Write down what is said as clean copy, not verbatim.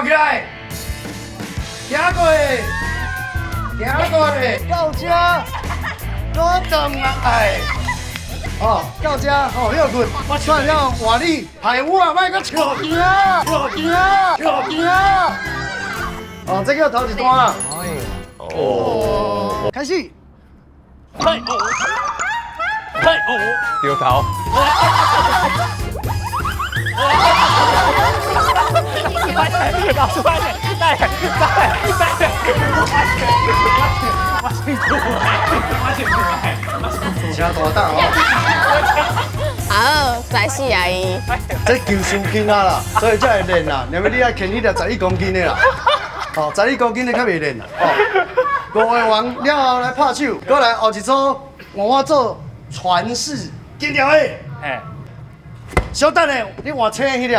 跳起来，行过去，行过去，到这，我等来。哦，到这哦，休困。我算了，换你排我，莫搁笑惊，笑惊，笑惊。哦，这个头一段啊。哦，开始。丢头。老师快点，再来。我辛苦了，请大胆哦。好，再试阿姨。这球伤筋啊啦，所以才会练啦。因为你要牵迄条11公斤的啦，哦，12公斤的较袂练啦。哦，5个王了后来拍手，过来后一组换我做传世金条的。哎，小等下，你换车迄粒。